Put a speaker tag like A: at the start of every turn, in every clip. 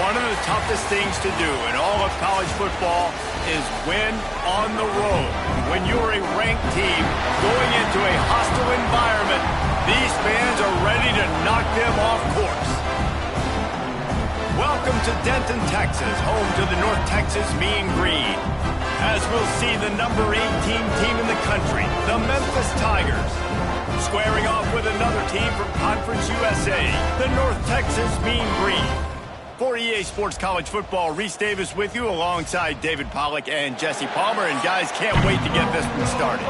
A: One of the toughest things to do in all of college football is win on the road. When you're a ranked team going into a hostile environment, these fans are ready to knock them off course. Welcome to Denton, Texas, home to the North Texas Mean Green. As we'll see the number 18 team in the country, the Memphis Tigers, squaring off with another team from Conference USA, the North Texas Mean Green. For EA Sports College Football, Reese Davis with you alongside David Pollack and Jesse Palmer. And guys, can't wait to get this one started.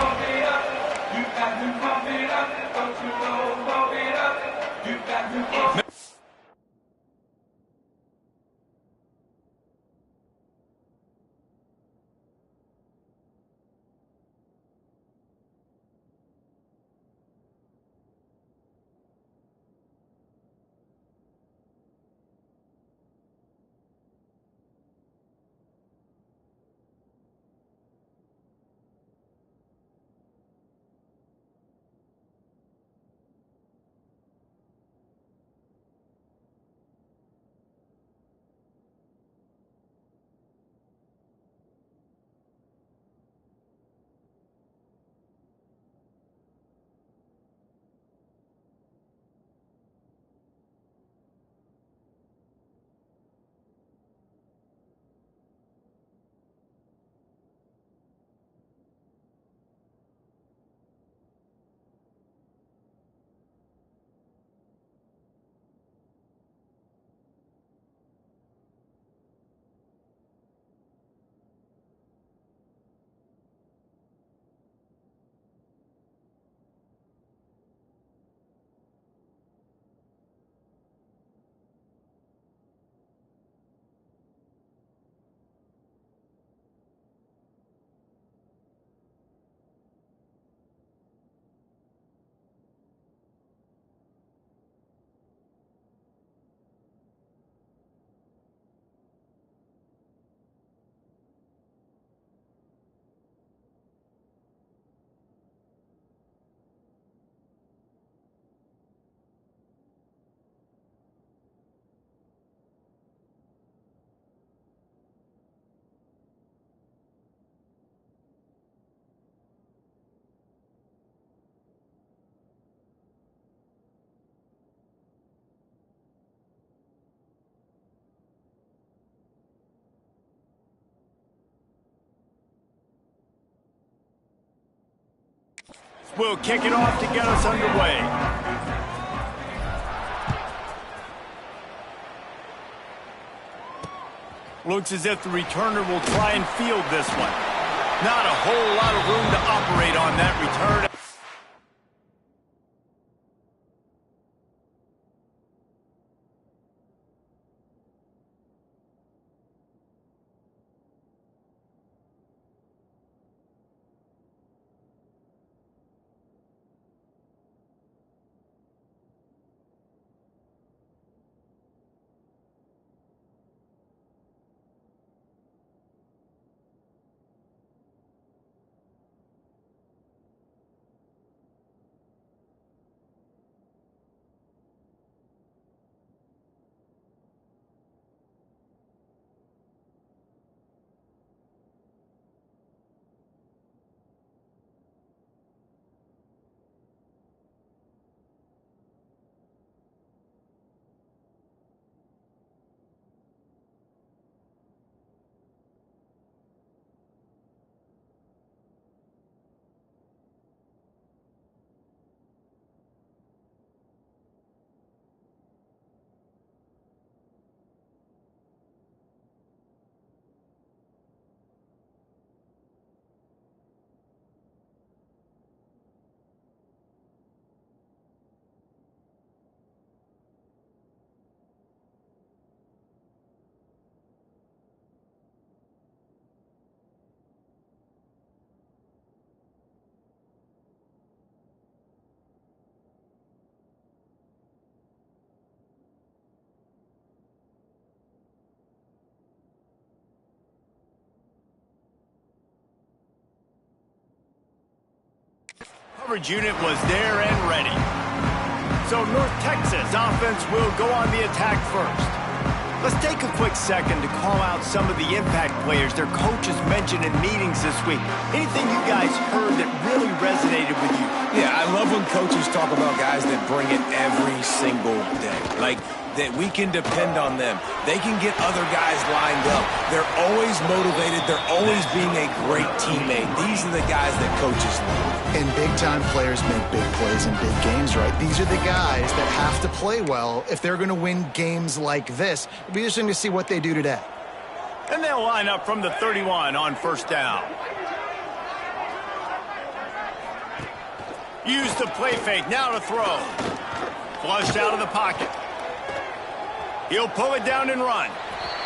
A: We'll kick it off to get us underway. Looks as if the returner will try and field this one. Not a whole lot of room to operate on that return. Coverage unit was there and ready. So North Texas offense will go on the attack first. Let's take a quick second to call out some of the impact players their coaches mentioned in meetings this week. Anything you guys heard that really resonated with you?
B: Yeah, I love when coaches talk about guys that bring it every single day. Like, that we can depend on them. They can get other guys lined up. They're always motivated. They're always being a great teammate. These are the guys that coaches love.
C: And big-time players make big plays in big games, right? These are the guys that have to play well if they're going to win games like this. It'll be interesting to see what they do today.
A: And they'll line up from the 31 on first down. Use the play fake, now to throw. Flushed out of the pocket. He'll pull it down and run.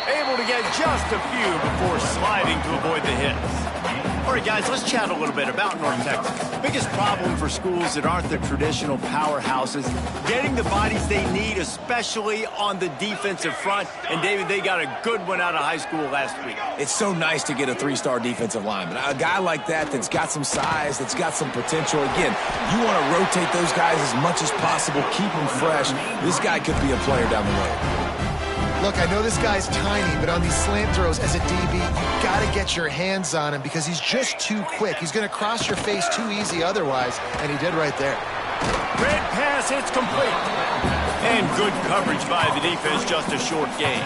A: Able to get just a few before sliding to avoid the hits. All right, guys, let's chat a little bit about North Texas. Biggest problem for schools that aren't the traditional powerhouses, getting the bodies they need, especially on the defensive front. And, David, they got a good one out of high school last week.
B: It's so nice to get a three-star defensive lineman. A guy like that's got some size, that's got some potential. Again, you want to rotate those guys as much as possible, keep them fresh. This guy could be a player down the road.
C: Look, I know this guy's tiny, but on these slant throws as a DB, you got to get your hands on him because he's just too quick. He's going to cross your face too easy otherwise, and he did right there.
A: Red pass, it's complete. And good coverage by the defense, just a short gain.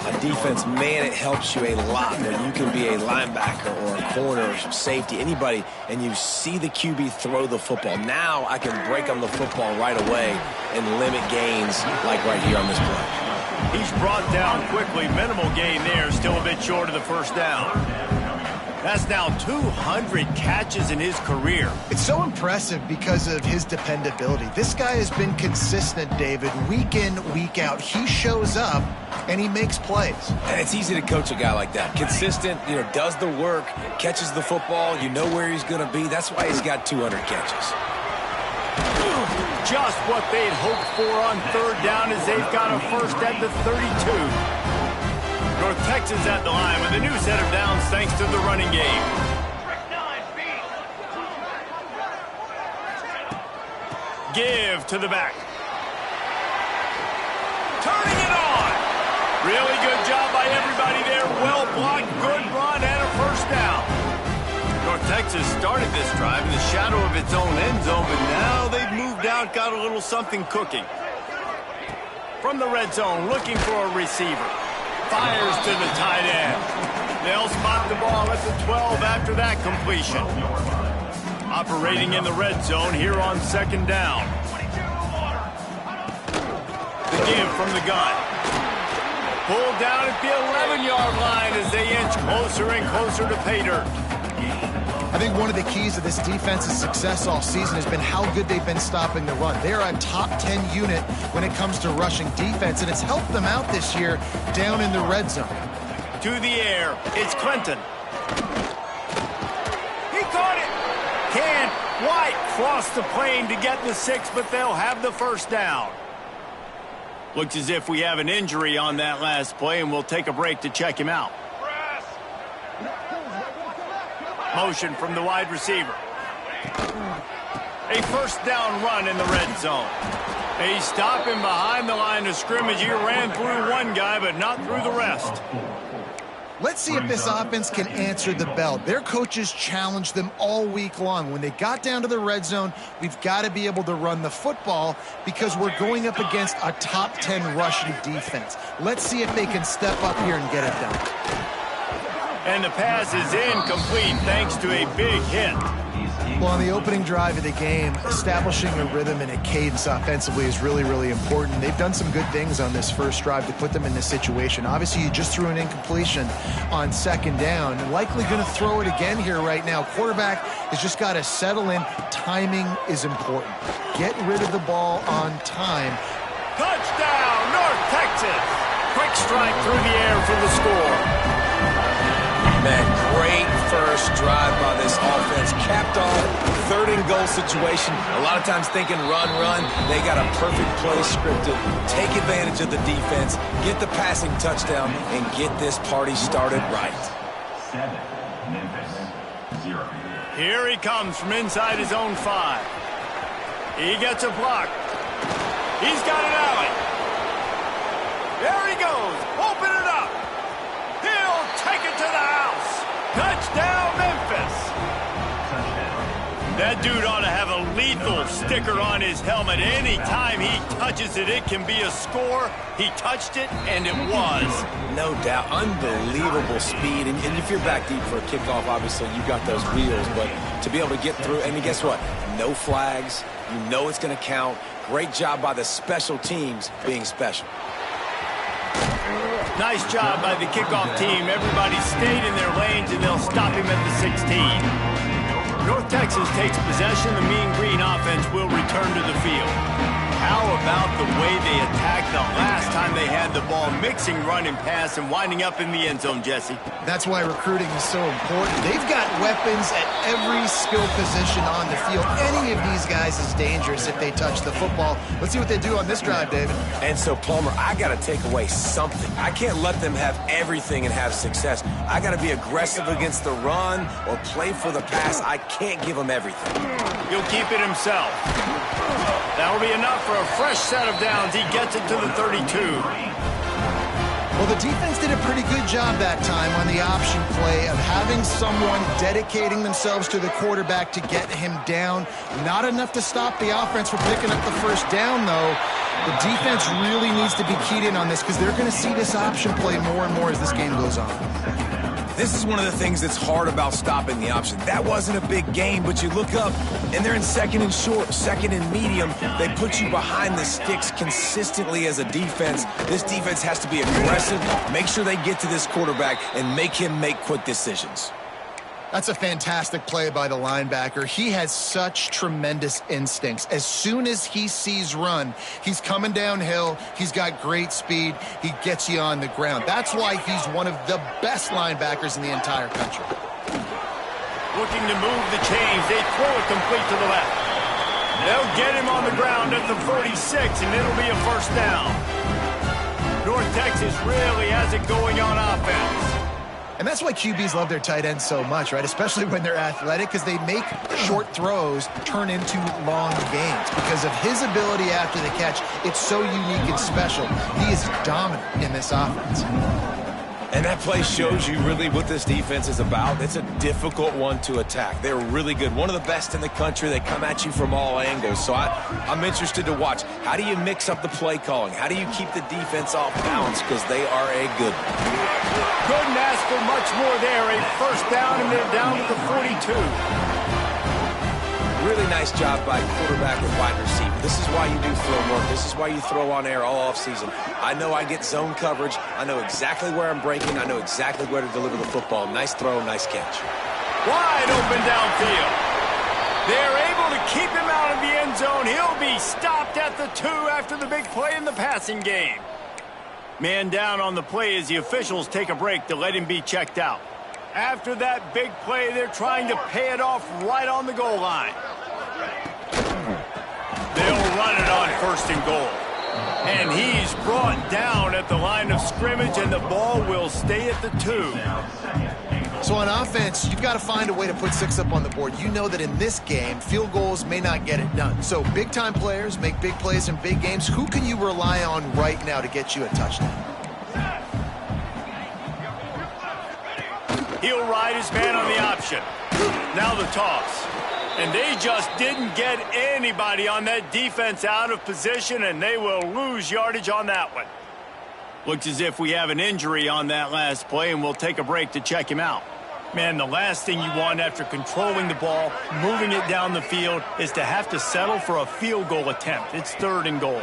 B: A defense, man, it helps you a lot when you can be a linebacker or a corner or safety, anybody, and you see the QB throw the football. Now I can break on the football right away and limit gains like right here on this play.
A: He's brought down quickly. Minimal gain there, still a bit short of the first down. That's now 200 catches in his career.
C: It's so impressive because of his dependability. This guy has been consistent, David, week in, week out. He shows up, and he makes plays.
B: And it's easy to coach a guy like that. Consistent, does the work, catches the football, you know where he's going to be. That's why he's got 200 catches.
A: Just what they'd hoped for on third down as they've got a first at the 32. North Texas at the line with a new set of downs thanks to the running game. Give to the back. Turning it on. Really good job by everybody there. Well blocked, good run, and a first down. North Texas started this drive in the shadow of its own end zone, but now they've moved out, got a little something cooking. From the red zone, looking for a receiver. Fires to the tight end. They'll spot the ball at the 12 after that completion. Operating in the red zone here on second down. The give from the gun. Pulled down at the 11-yard line as they inch closer and closer to pay dirt.
C: I think one of the keys to this defense's success all season has been how good they've been stopping the run. They're a top 10 unit when it comes to rushing defense, and it's helped them out this year down in the red zone.
A: To the air, it's Clinton. He caught it. Can't White cross the plane to get the 6, but they'll have the first down. Looks as if we have an injury on that last play, and we'll take a break to check him out. Motion from the wide receiver. A first down run in the red zone. They stop him behind the line of scrimmage. He ran through one guy, but not through the rest.
C: Let's see if this offense can answer the bell. Their coaches challenged them all week long. When they got down to the red zone, we've got to be able to run the football because we're going up against a top 10 rushing defense. Let's see if they can step up here and get it done.
A: And the pass is incomplete thanks to a big hit.
C: Well, on the opening drive of the game, establishing a rhythm and a cadence offensively is really, really important. They've done some good things on this first drive to put them in this situation. Obviously, you just threw an incompletion on second down. Likely going to throw it again here right now. Quarterback has just got to settle in. Timing is important. Get rid of the ball on time.
A: Touchdown, North Texas! Quick strike through the air for the score.
B: Man, great first drive by this offense. Capped off, third and goal situation. A lot of times thinking run. They got a perfect play scripted. Take advantage of the defense, get the passing touchdown, and get this party started right.
D: 7, Memphis, 0.
A: Here he comes from inside his own 5. He gets a block. He's got an alley. There he goes. Open it up. He'll take it to the house. Touchdown, Memphis. That dude ought to have a lethal sticker on his helmet. Anytime he touches it, it can be a score. He touched it, and it was.
B: No doubt. Unbelievable speed. And if you're back deep for a kickoff, obviously you've got those wheels. But to be able to get through, and guess what? No flags. You know it's going to count. Great job by the special teams being special.
A: Nice job by the kickoff team. Everybody stayed in their lanes, and they'll stop him at the 16. North Texas takes possession. The Mean Green offense will return to the field. How about the way they attacked the last time they had the ball, mixing run and pass and winding up in the end zone, Jesse?
C: That's why recruiting is so important. They've got weapons at every skill position on the field. Any of these guys is dangerous if they touch the football. Let's see what they do on this drive, David.
B: And so, Palmer, I got to take away something. I can't let them have everything and have success. I got to be aggressive against the run or play for the pass. I can't give them everything.
A: He'll keep it himself. That'll be enough for a fresh set of downs. He gets it to the 32.
C: Well, the defense did a pretty good job that time on the option play of having someone dedicating themselves to the quarterback to get him down. Not enough to stop the offense from picking up the first down, though. The defense really needs to be keyed in on this because they're going to see this option play more and more as this game goes on.
B: This is one of the things that's hard about stopping the option. That wasn't a big game, but you look up, and they're in second and short, second and medium. They put you behind the sticks consistently as a defense. This defense has to be aggressive, make sure they get to this quarterback, and make him make quick decisions.
C: That's a fantastic play by the linebacker. He has such tremendous instincts. As soon as he sees run, he's coming downhill. He's got great speed. He gets you on the ground. That's why he's one of the best linebackers in the entire country.
A: Looking to move the chains. They throw it complete to the left. They'll get him on the ground at the 46, and it'll be a first down. North Texas really has it going on offense.
C: And that's why QBs love their tight ends so much, right? Especially when they're athletic, because they make short throws turn into long gains. Because of his ability after the catch, it's so unique and special. He is dominant in this offense.
B: And that play shows you really what this defense is about. It's a difficult one to attack. They're really good. One of the best in the country. They come at you from all angles. So I'm interested to watch. How do you mix up the play calling? How do you keep the defense off balance? Because they are a good one.
A: Couldn't ask for much more there. A first down, and they're down to the 42.
B: Really nice job by quarterback and wide receiver. This is why you do film work. This is why you throw on air all offseason. I know I get zone coverage. I know exactly where I'm breaking. I know exactly where to deliver the football. Nice throw, nice catch.
A: Wide open downfield. They're able to keep him out of the end zone. He'll be stopped at the 2 after the big play in the passing game. Man down on the play as the officials take a break to let him be checked out. After that big play, they're trying to pay it off right on the goal line. They'll run it on first and goal. And he's brought down at the line of scrimmage, and the ball will stay at the 2.
C: So on offense, you've got to find a way to put 6 up on the board. You know that in this game, field goals may not get it done. So big-time players make big plays in big games. Who can you rely on right now to get you a touchdown?
A: He'll ride his man on the option. Now the toss. And they just didn't get anybody on that defense out of position, and they will lose yardage on that one. Looks as if we have an injury on that last play, and we'll take a break to check him out. Man, the last thing you want after controlling the ball, moving it down the field, is to have to settle for a field goal attempt. It's 3rd and goal.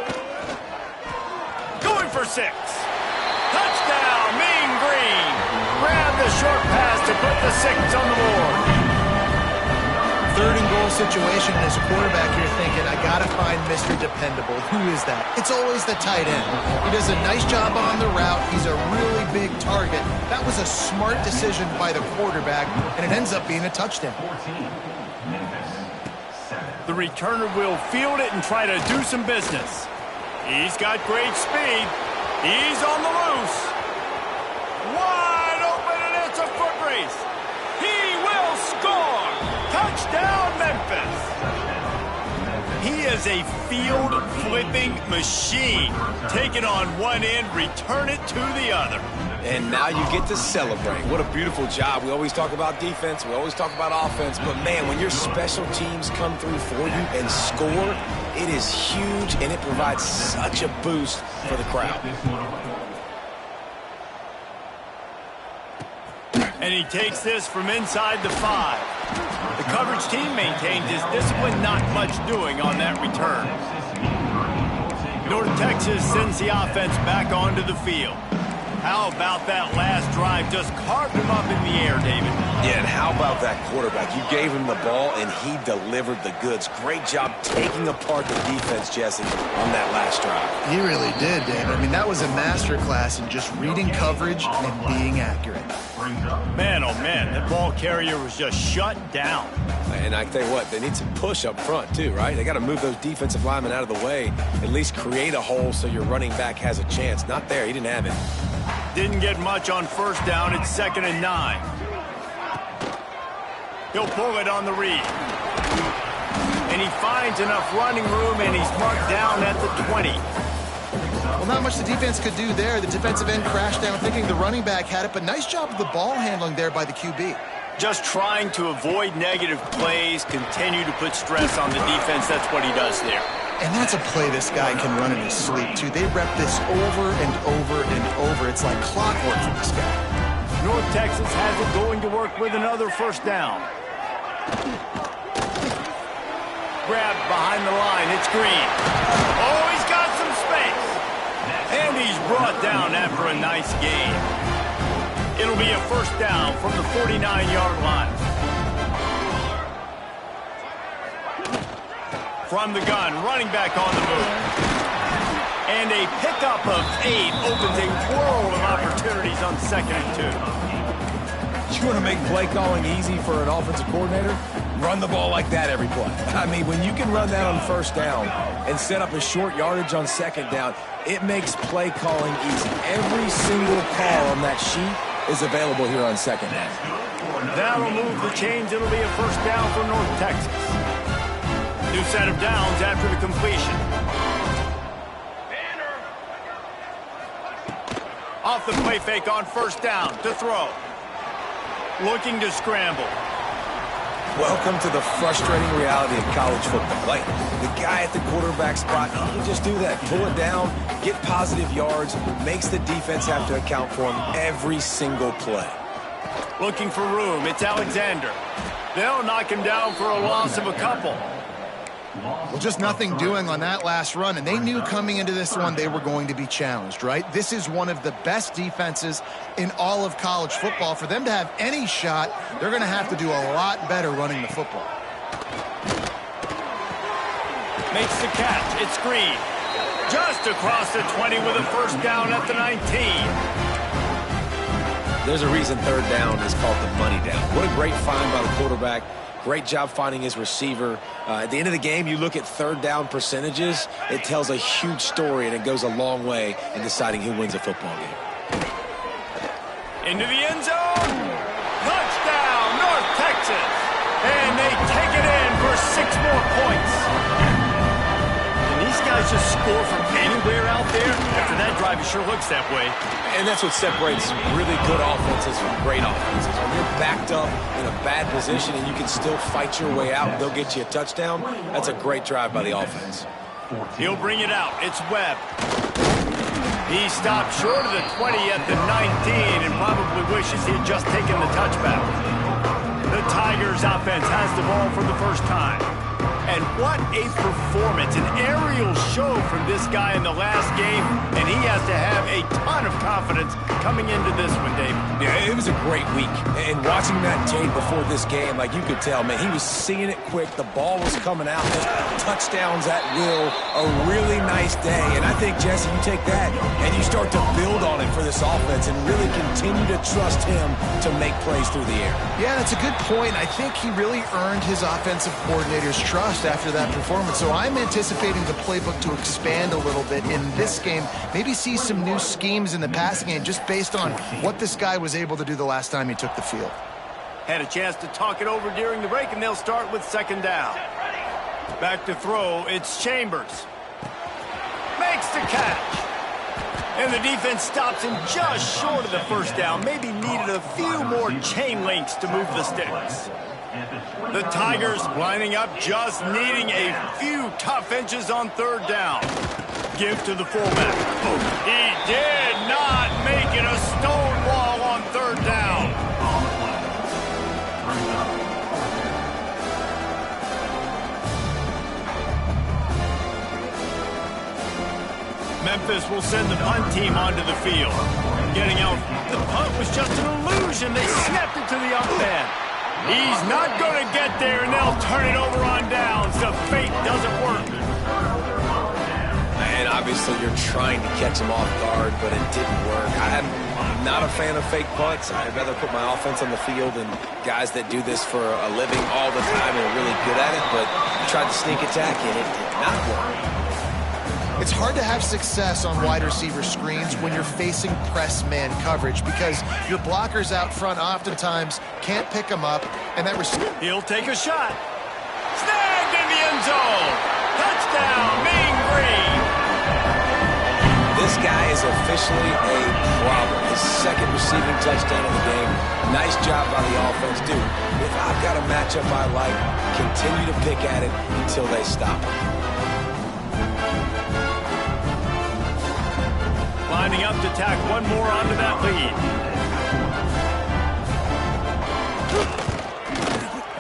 A: Going for 6. Touchdown, Mean Green. Grab the short pass to put the 6 on the board.
C: 3rd and goal situation, and as a quarterback, you're thinking, I got to find Mr. Dependable. Who is that? It's always the tight end. He does a nice job on the route. He's a really big target. That was a smart decision by the quarterback, and it ends up being a touchdown.
A: The returner will field it and try to do some business. He's got great speed. He's on the loose. Wide open, and it's a foot race. He will score. Touchdown, Memphis. He is a field-flipping machine. Take it on one end, return it to the other.
B: And now you get to celebrate. What a beautiful job. We always talk about defense. We always talk about offense. But, man, when your special teams come through for you and score, it is huge, and it provides such a boost for the crowd.
A: And he takes this from inside the 5. The coverage team maintains his discipline, not much doing on that return. North Texas sends the offense back onto the field. How about that last drive? Just carved him up in the air, David.
B: Yeah, and how about that quarterback? You gave him the ball, and he delivered the goods. Great job taking apart the defense, Jesse, on that last drive.
C: He really did, David. I mean, that was a masterclass in just reading coverage and being accurate.
A: Man, oh man, that ball carrier was just shut down.
B: And I tell you what, they need some push up front too, right? They got to move those defensive linemen out of the way, at least create a hole so your running back has a chance. Not there. He didn't have it.
A: Didn't get much on first down. It's 2nd and 9. He'll pull it on the read. And he finds enough running room, and he's marked down at the 20.
C: Well, not much the defense could do there. The defensive end crashed down thinking the running back had it, but nice job of the ball handling there by the QB.
A: Just trying to avoid negative plays, continue to put stress on the defense. That's what he does there.
C: And that's a play this guy can run in his sleep, too. They rep this over and over and over. It's like clockwork for this guy.
A: North Texas has it going to work with another first down. Grabbed behind the line. It's Green. Oh, he's got some space. And he's brought down after a nice gain. It'll be a first down from the 49-yard line. From the gun, running back on the move. And a pickup of 8 opens a world of opportunities on 2nd and 2.
B: You want to make play calling easy for an offensive coordinator? Run the ball like that every play. I mean, when you can run that on first down and set up a short yardage on 2nd down, it makes play calling easy. Every single call on that sheet is available here on 2nd down.
A: That'll move the chains. It'll be a first down for North Texas. New set of downs after the completion. Off the play fake on first down to throw. Looking to scramble.
B: Welcome to the frustrating reality of college football. Like, the guy at the quarterback spot, he can just do that. Pull it down, get positive yards, makes the defense have to account for him every single play.
A: Looking for room. It's Alexander. They'll knock him down for a loss of a couple.
C: Well, just nothing doing on that last run, and they knew coming into this one they were going to be challenged, right? This is one of the best defenses in all of college football. For them to have any shot, they're going to have to do a lot better running the football.
A: Makes the catch. It's Green. Just across the 20 with a first down at the 19.
B: There's a reason 3rd down is called the money down. What a great find by the quarterback. Great job finding his receiver. At the end of the game, you look at 3rd down percentages. It tells a huge story, and it goes a long way in deciding who wins a football game.
A: Into the end zone. Touchdown, North Texas. And they take it in for 6 more points. Can these guys just score from anywhere out there? After that drive, it sure looks that way.
B: And that's what separates really good offenses from great offenses. When you're backed up in a bad position and you can still fight your way out, they'll get you a touchdown. That's a great drive by the offense.
A: He'll bring it out. It's Webb. He stopped short of the 20 at the 19 and probably wishes he had just taken the touchback. The Tigers offense has the ball for the first time. And what a performance, an aerial show from this guy in the last game, and he has to have a ton of confidence coming into this one, Dave.
B: Yeah, it was a great week. And watching that tape before this game, like, you could tell, man, he was seeing it quick. The ball was coming out. Touchdowns at will. A really nice day. And I think, Jesse, you take that and you start to build on it for this offense and really continue to trust him to make plays through the air.
C: Yeah, that's a good point. I think he really earned his offensive coordinator's trust after that performance. So I'm anticipating the playbook to expand a little bit in this game. Maybe see some new schemes in the passing game just based on what this guy was able to do the last time he took the field.
A: Had a chance to talk it over during the break, and they'll start with 2nd down. Back to throw, it's Chambers. Makes the catch. And the defense stops him just short of the first down. Maybe needed a few more chain links to move the sticks. The Tigers lining up, just needing a few tough inches on third down. Give to the fullback. He did not make it a stone wall on third down. Memphis will send the punt team onto the field. Getting out, the punt was just an illusion. They snapped it to the up end. He's not going to get there, and they'll turn it over on downs. The fake doesn't work.
B: And obviously you're trying to catch him off guard, but it didn't work. I'm not a fan of fake punts. I'd rather put my offense on the field and guys that do this for a living all the time and are really good at it, but tried to sneak attack and it did not work.
C: It's hard to have success on wide receiver screens when you're facing press man coverage because your blockers out front oftentimes can't pick them up, and that receiver...
A: He'll take a shot. Snagged in the end zone. Touchdown, Mean Green.
B: This guy is officially a problem. His second receiving touchdown of the game. Nice job by the offense. Dude, if I've got a matchup I like, continue to pick at it until they stop it.
A: Lining up to tack one more onto that lead.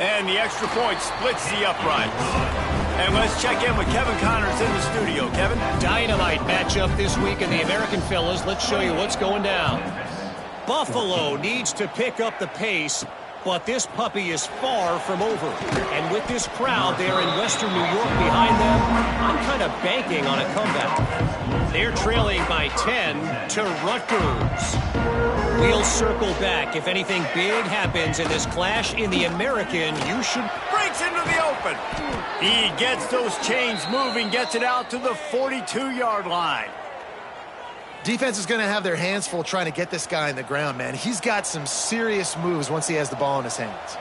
A: And the extra point splits the uprights. And let's check in with Kevin Connors in the studio. Kevin?
E: Dynamite matchup this week in the American Fellas. Let's show you what's going down. Buffalo needs to pick up the pace, but this puppy is far from over. And with this crowd there in Western New York behind them, I'm kind of banking on a comeback. They're trailing by 10 to Rutgers. We'll circle back. If anything big happens in this clash in the American, you should...
A: Breaks into the open. He gets those chains moving, gets it out to the 42-yard line.
C: Defense is going to have their hands full trying to get this guy in the ground, man. He's got some serious moves once he has the ball in his hands.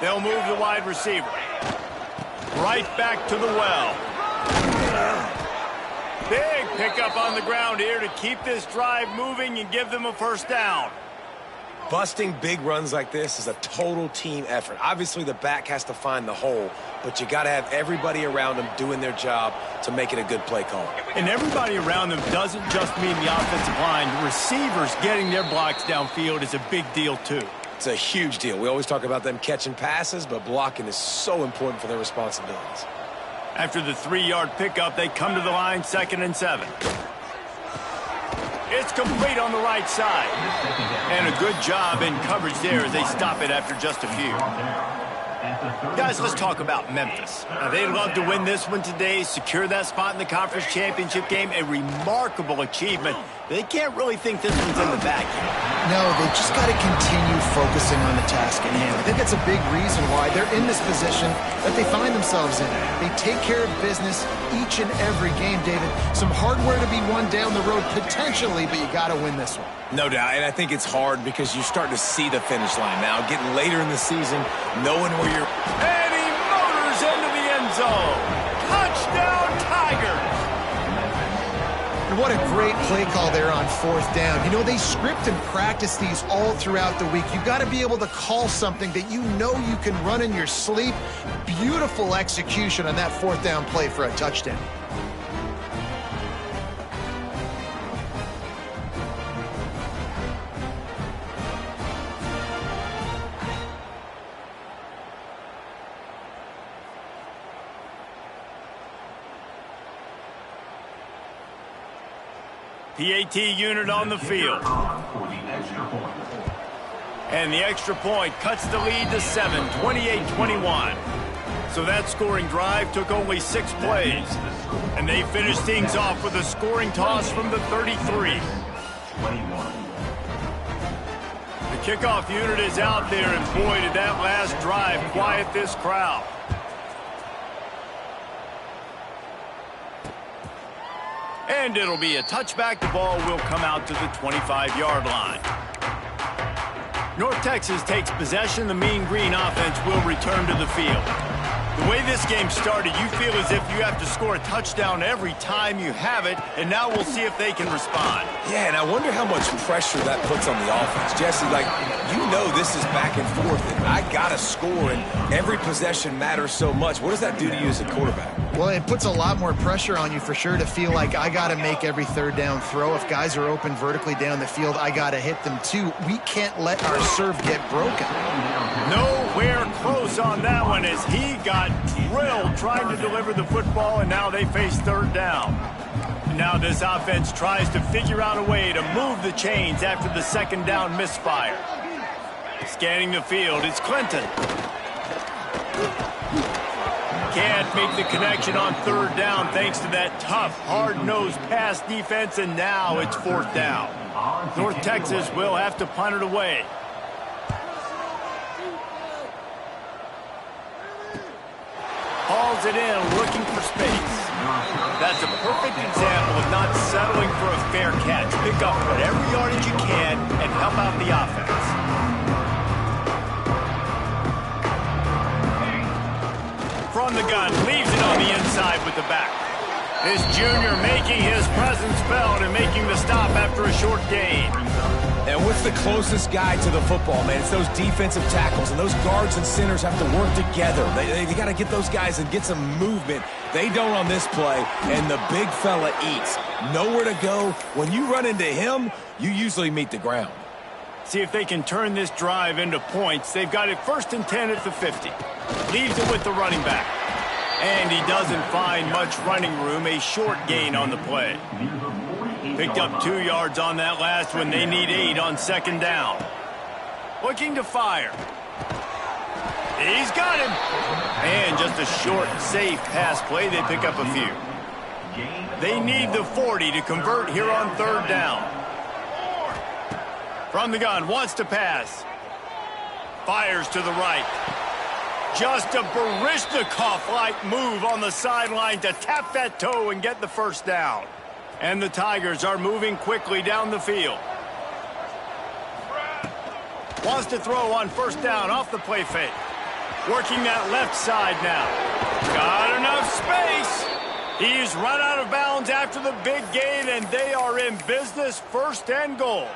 A: They'll move the wide receiver. Right back to the well. Big pickup on the ground here to keep this drive moving and give them a first down.
B: Busting big runs like this is a total team effort. Obviously, the back has to find the hole, but you got to have everybody around them doing their job to make it a good play call.
A: And everybody around them doesn't just mean the offensive line. The receivers getting their blocks downfield is a big deal, too.
B: It's a huge deal. We always talk about them catching passes, but blocking is so important for their responsibilities.
A: After the 3-yard pickup, they come to the line, 2nd and 7. It's complete on the right side. And a good job in coverage there as they stop it after just a few. Guys, let's talk about Memphis. Now, they'd love to win this one today, secure that spot in the conference championship game, a remarkable achievement. They can't really think this one's in the bag yet.
C: No, they've just got to continue focusing on the task at hand. I think that's a big reason why they're in this position that they find themselves in. They take care of business each and every game, David. Some hardware to be won down the road potentially, but you got to win this one.
B: No doubt, and I think it's hard because you start to see the finish line now, getting later in the season, knowing where you're...
A: And he motors into the end zone. Touchdown, Tigers!
C: And what a great play call there on 4th down. You know, they script and practice these all throughout the week. You've got to be able to call something that you know you can run in your sleep. Beautiful execution on that 4th down play for a touchdown.
A: PAT unit on the field. And the extra point cuts the lead to 7, 28-21. So that scoring drive took only 6 plays. And they finished things off with a scoring toss from the 33. The kickoff unit is out there, and boy, did that last drive quiet this crowd. And it'll be a touchback. The ball will come out to the 25-yard line. North Texas takes possession. The Mean Green offense will return to the field. The way this game started, you feel as if you have to score a touchdown every time you have it, and now we'll see if they can respond.
B: Yeah, and I wonder how much pressure that puts on the offense. Jesse, like, you know this is back and forth, and I got to score, and every possession matters so much. What does that do to you as a quarterback?
C: Well, it puts a lot more pressure on you for sure to feel like I got to make every third down throw. If guys are open vertically down the field, I got to hit them too. We can't let our serve get broken.
A: Nowhere close on that one as he got drilled trying to deliver the football, and now they face third down. Now this offense tries to figure out a way to move the chains after the second down misfire. Scanning the field, it's Clinton. Can't make the connection on third down thanks to that tough, hard-nosed pass defense, and now it's fourth down. North Texas will have to punt it away. Hauls it in, looking for space. That's a perfect example of not settling for a fair catch. Pick up whatever yardage you can and help out the offense. From the gun, leaves it on the inside with the back. This junior making his presence felt and making the stop after a short gain.
B: And what's the closest guy to the football, man? It's those defensive tackles, and those guards and centers have to work together. They got to get those guys and get some movement. They don't on this play, and the big fella eats. Nowhere to go. When you run into him, you usually meet the ground.
A: See if they can turn this drive into points. They've got it 1st and 10 at the 50. Leaves it with the running back. And he doesn't find much running room, a short gain on the play. Picked up 2 yards on that last one. They need 8 on second down. Looking to fire. He's got him. And just a short, safe pass play. They pick up a few. They need the 40 to convert here on third down. From the gun, wants to pass. Fires to the right. Just a Baryshnikov-like move on the sideline to tap that toe and get the first down. And the Tigers are moving quickly down the field. Wants to throw on first down off the play fake. Working that left side now. Got enough space. He's run out of bounds after the big gain, and they are in business, 1st and goal.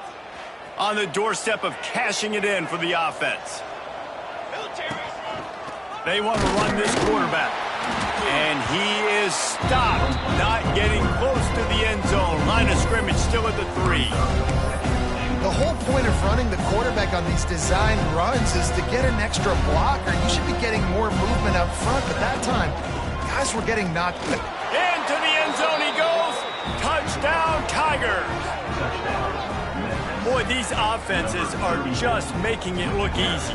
A: On the doorstep of cashing it in for the offense. They want to run this quarterback. And he is stopped, not getting close to the end zone. Line of scrimmage still at the 3.
C: The whole point of running the quarterback on these designed runs is to get an extra blocker. You should be getting more movement up front, but that time, guys were getting knocked.
A: Into the end zone he goes. Touchdown, Tigers. Boy, these offenses are just making it look easy.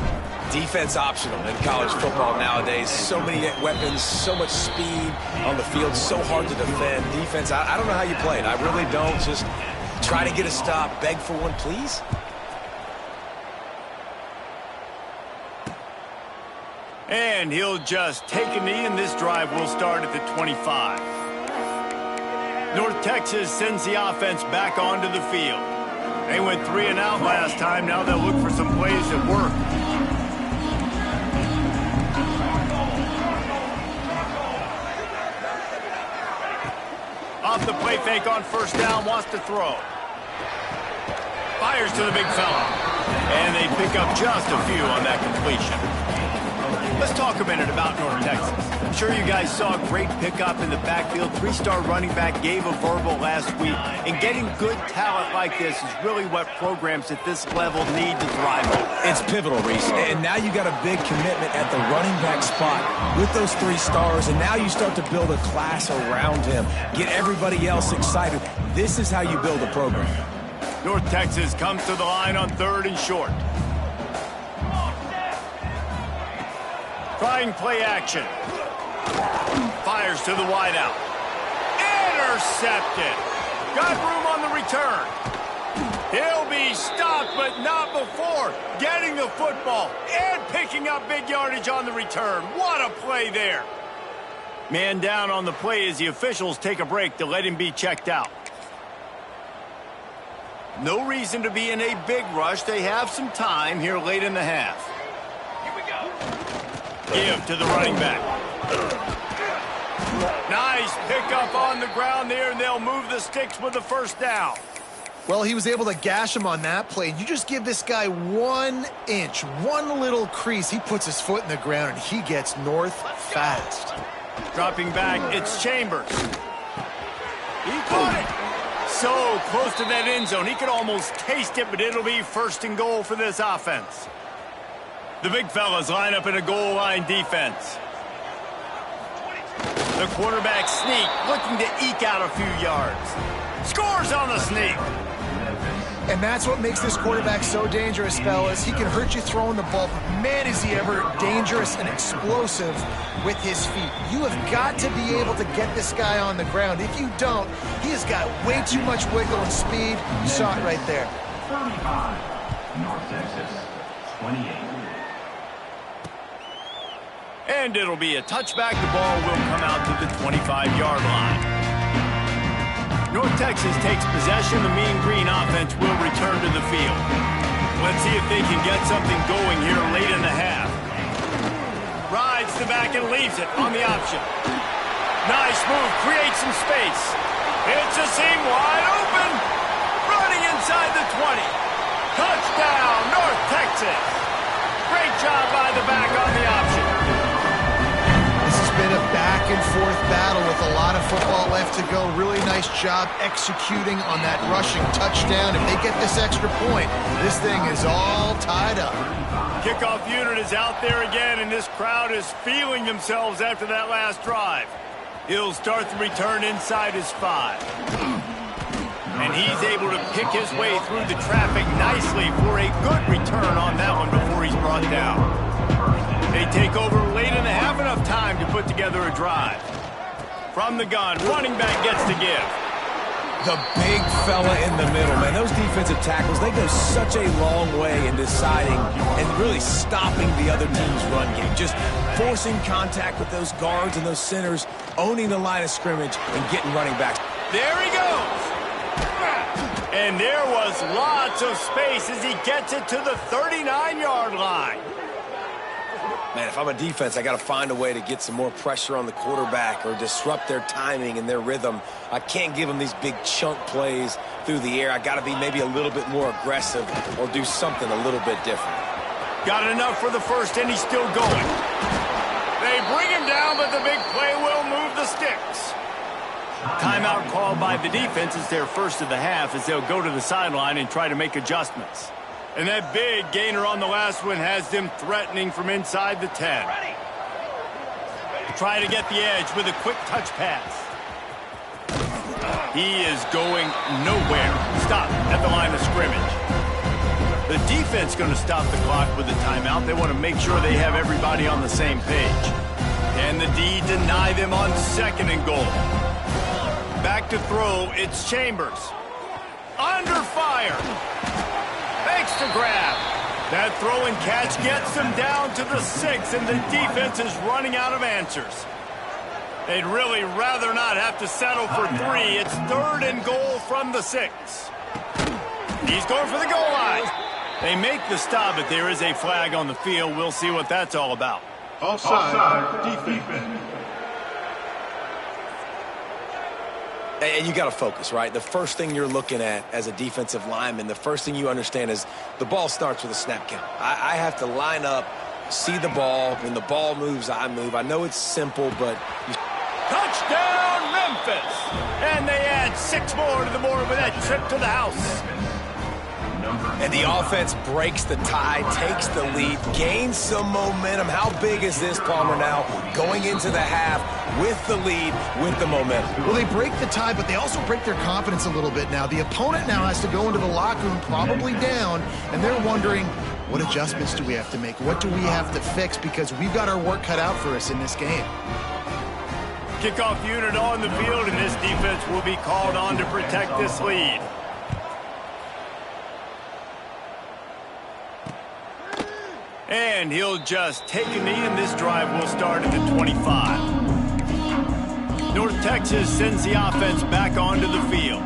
B: Defense optional in college football nowadays. So many weapons, so much speed on the field, so hard to defend. Defense, I don't know how you play it. I really don't. Just try to get a stop, beg for one, please.
A: And he'll just take a knee, and this drive will start at the 25. North Texas sends the offense back onto the field. They went 3 and out last time. Now they'll look for some plays that work. Off the play fake on first down, wants to throw. Fires to the big fella. And they pick up just a few on that completion. Let's talk a minute about North Texas. I'm sure you guys saw a great pickup in the backfield. 3-star running back gave a verbal last week. And getting good talent like this is really what programs at this level need to thrive on.
B: It's pivotal, Reese. And now you got a big commitment at the running back spot with those 3 stars. And now you start to build a class around him. Get everybody else excited. This is how you build a program.
A: North Texas comes to the line on 3rd and short. Trying play action. Fires to the wideout. Intercepted. Got room on the return. He'll be stopped, but not before getting the football and picking up big yardage on the return. What a play there. Man down on the play as the officials take a break to let him be checked out. No reason to be in a big rush. They have some time here late in the half. Give to the running back. Nice pickup on the ground there, and they'll move the sticks with the first down.
C: Well, he was able to gash him on that play. You just give this guy 1 inch, one little crease, he puts his foot in the ground, and he gets north fast.
A: Dropping back, it's Chambers. He caught it. So close to that end zone. He could almost taste it, but it'll be 1st and goal for this offense. The big fellas line up in a goal line defense. The quarterback sneak, looking to eke out a few yards. Scores on the sneak.
C: And that's what makes this quarterback so dangerous, fellas. He can hurt you throwing the ball, but man, is he ever dangerous and explosive with his feet. You have got to be able to get this guy on the ground. If you don't, he has got way too much wiggle and speed. You saw it right there.
D: 35, North Texas, 28.
A: And it'll be a touchback. The ball will come out to the 25-yard line. North Texas takes possession. The Mean Green offense will return to the field. Let's see if they can get something going here late in the half. Rides the back and leaves it on the option. Nice move, creates some space. It's a seam wide open. Running inside the 20. Touchdown, North Texas. Great job by the back on the option.
C: Been a back-and-forth battle with a lot of football left to go. Really nice job executing on that rushing touchdown. If they get this extra point, this thing is all tied up.
A: Kickoff unit is out there again, and this crowd is feeling themselves after that last drive. He'll start the return inside his 5. And he's able to pick his way through the traffic nicely for a good return on that one before he's brought down. They take over late in the half, enough time to put together a drive. From the gun, running back gets to give.
B: The big fella in the middle, man. Those defensive tackles, they go such a long way in deciding and really stopping the other team's run game. Just forcing contact with those guards and those centers, owning the line of scrimmage, and getting running backs.
A: There he goes. And there was lots of space as he gets it to the 39-yard line.
B: Man, if I'm a defense, I got to find a way to get some more pressure on the quarterback or disrupt their timing and their rhythm. I can't give them these big chunk plays through the air. I got to be maybe a little bit more aggressive or do something a little bit different.
A: Got enough for the first, and he's still going. They bring him down, but the big play will move the sticks. Timeout called by the defense is their first of the half as they'll go to the sideline and try to make adjustments. And that big gainer on the last one has them threatening from inside the 10. Try to get the edge with a quick touch pass. He is going nowhere. Stop at the line of scrimmage. The defense going to stop the clock with a timeout. They want to make sure they have everybody on the same page. And the D deny them on 2nd and goal. Back to throw, it's Chambers. Under fire. Makes the grab. That throw and catch gets them down to the 6, and the defense is running out of answers. They'd really rather not have to settle for 3. It's 3rd and goal from the 6. He's going for the goal line. They make the stop, but there is a flag on the field. We'll see what that's all about.
F: Offside, defense.
B: And you got to focus, right? The first thing you're looking at as a defensive lineman, the first thing you understand is the ball starts with a snap count. I have to line up, see the ball. When the ball moves, I move. I know it's simple, but...
A: Touchdown, Memphis! And they add 6 more to the board with that trip to the house.
B: And the offense breaks the tie, takes the lead, gains some momentum. How big is this, Palmer, now going into the half with the lead, with the momentum?
C: Well, they break the tie, but they also break their confidence a little bit now. The opponent now has to go into the locker room probably down, and they're wondering, what adjustments do we have to make? What do we have to fix? Because we've got our work cut out for us in this game.
A: Kickoff unit on the field, and this defense will be called on to protect this lead. And he'll just take a knee, and this drive will start at the 25. North Texas sends the offense back onto the field.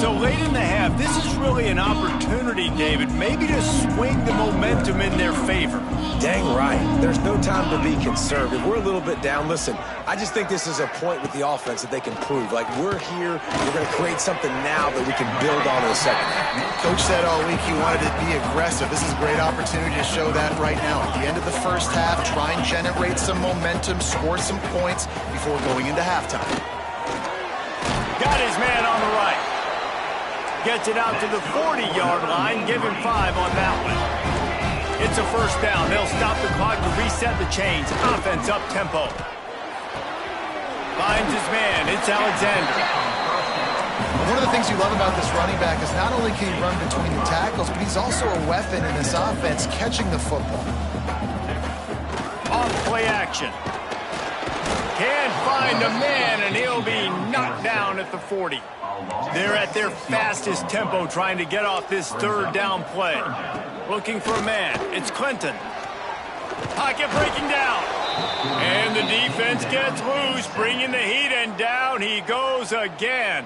A: So late in the half, this is really an opportunity, David, maybe to swing the momentum in their favor.
B: Dang right. There's no time to be conservative. We're a little bit down. Listen, I just think this is a point with the offense that they can prove. Like, we're here, we're going to create something now that we can build on in the second half.
C: Coach said all week he wanted to be aggressive. This is a great opportunity to show that right now. At the end of the first half, try and generate some momentum, score some points before going into halftime.
A: Got his man on the right. Gets it out to the 40-yard line. Give him 5 on that one. It's a first down. They'll stop the clock to reset the chains. Offense up-tempo. Finds his man. It's Alexander.
C: One of the things you love about this running back is not only can he run between the tackles, but he's also a weapon in this offense catching the football.
A: Off play action. Can't find a man, and he'll be knocked down at the 40. They're at their fastest tempo trying to get off this third down play. Looking for a man. It's Clinton. Pocket breaking down. And the defense gets loose, bringing the heat, and down he goes again.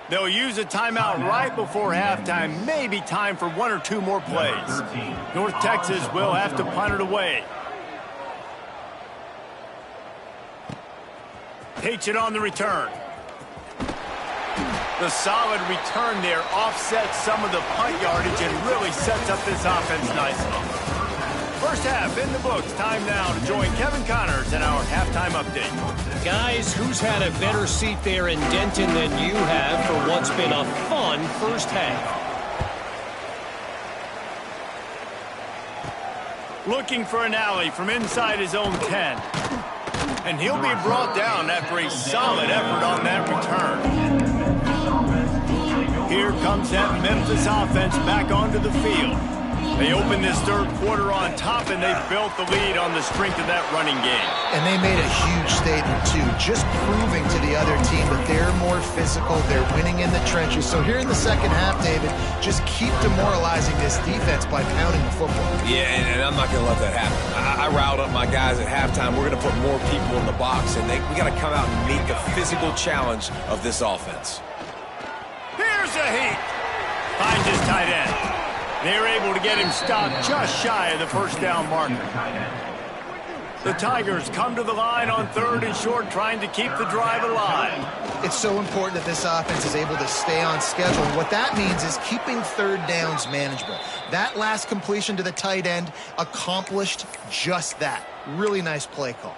A: They'll use a timeout right before halftime. Maybe time for 1 or 2 more plays. North Texas will have to punt it away. Takes it on the return. The solid return there offsets some of the punt yardage and really sets up this offense nicely. First half in the books. Time now to join Kevin Connors in our halftime update.
E: Guys, who's had a better seat there in Denton than you have for what's been a fun first half?
A: Looking for an alley from inside his own 10. And he'll be brought down after a solid effort on that return. Here comes that Memphis offense back onto the field. They open this third quarter on top, and they've built the lead on the strength of that running game.
C: And they made a huge statement, too, just proving to the other team that they're more physical, they're winning in the trenches. So here in the second half, David, just keep demoralizing this defense by pounding the football.
B: Yeah, and I'm not going to let that happen. I riled up my guys at halftime. We're going to put more people in the box, and we got to come out and meet the physical challenge of this offense.
A: Here's a heat. Finds his tight end. They're able to get him stopped just shy of the first down marker. The Tigers come to the line on 3rd and short, trying to keep the drive alive.
C: It's so important that this offense is able to stay on schedule. What that means is keeping third downs manageable. That last completion to the tight end accomplished just that. Really nice play call.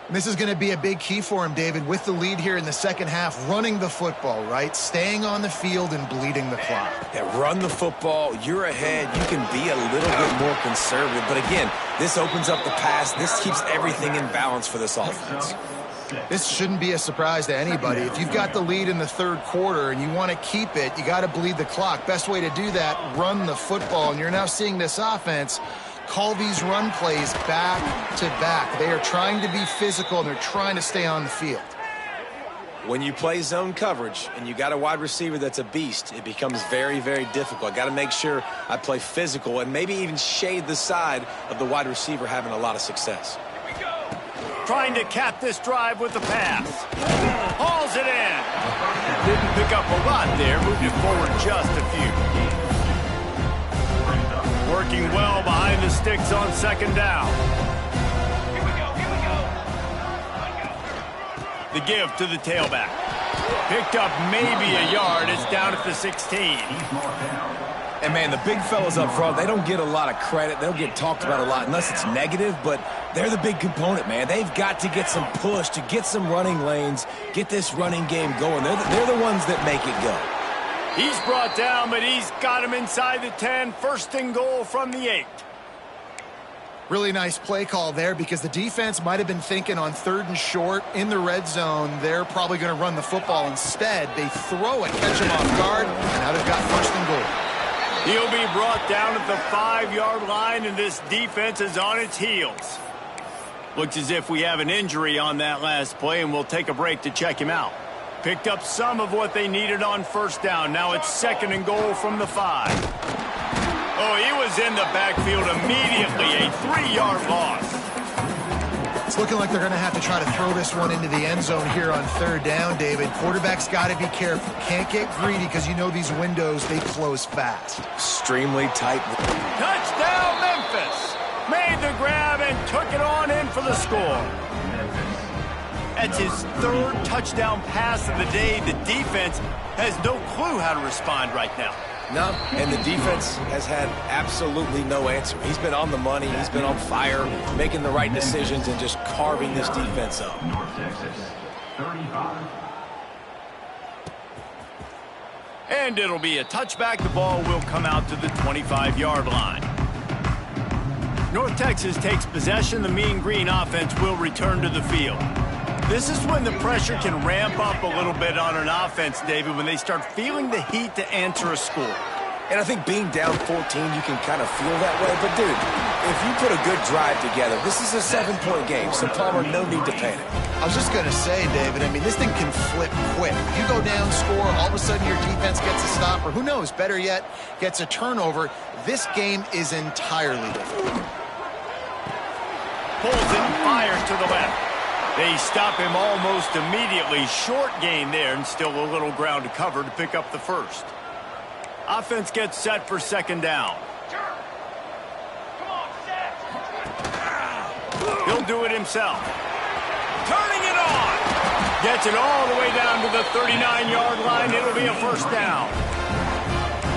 C: And this is going to be a big key for him, David, with the lead here in the second half, running the football, right? Staying on the field and bleeding the clock.
B: Yeah, run the football. You're ahead. You can be a little bit more conservative. But again, this opens up the pass. This keeps everything in balance for this offense.
C: This shouldn't be a surprise to anybody. If you've got the lead in the third quarter and you want to keep it, you got to bleed the clock. Best way to do that, run the football. And you're now seeing this offense call these run plays back to back. They are trying to be physical, and they're trying to stay on the field.
B: When you play zone coverage and you got a wide receiver that's a beast, it becomes very, very difficult. I got to make sure I play physical and maybe even shade the side of the wide receiver having a lot of success.
A: Trying to cap this drive with the pass. Hauls it in. Didn't pick up a lot there, moved it forward just a few. Working well behind the sticks on second down.
F: Here we go.
A: The give to the tailback. Picked up maybe a yard. It's down at the 16.
B: And, man, the big fellas up front, they don't get a lot of credit. They'll get talked about a lot unless it's negative, but they're the big component, man. They've got to get some push to get some running lanes, get this running game going. They're the ones that make it go.
A: He's brought down, but he's got him inside the 10. First and goal from the 8.
C: Really nice play call there because the defense might have been thinking on 3rd and short in the red zone. They're probably going to run the football instead. They throw it, catch him off guard, and now they've got first and goal.
A: He'll be brought down at the 5-yard line, and this defense is on its heels. Looks as if we have an injury on that last play, and we'll take a break to check him out. Picked up some of what they needed on first down. Now it's 2nd and goal from the 5. Oh, he was in the backfield immediately. A 3-yard loss.
C: It's looking like they're going to have to try to throw this one into the end zone here on third down, David. Quarterback's got to be careful. Can't get greedy because you know these windows, they close fast.
B: Extremely tight.
A: Touchdown, Memphis! Made the grab and took it on in for the score. That's his third touchdown pass of the day. The defense has no clue how to respond right now.
B: No, and the defense has had absolutely no answer. He's been on the money. He's been on fire, making the right decisions and just carving this defense up.
D: North Texas, 35.
A: And it'll be a touchback. The ball will come out to the 25-yard line. North Texas takes possession. The Mean Green offense will return to the field. This is when the pressure can ramp up a little bit on an offense, David, when they start feeling the heat to answer a score.
B: And I think being down 14, you can kind of feel that way. But, dude, if you put a good drive together, this is a 7-point game, so Palmer, no need to panic.
C: I was just going to say, David, I mean, this thing can flip quick. You go down, score, all of a sudden your defense gets a stop, or who knows, better yet, gets a turnover. This game is entirely different.
A: Pulls it and fires to the left. They stop him almost immediately. Short gain there and still a little ground to cover to pick up the first. Offense gets set for second down.
F: Come on, set.
A: He'll do it himself. Turning it on. Gets it all the way down to the 39-yard line. It'll be a first down.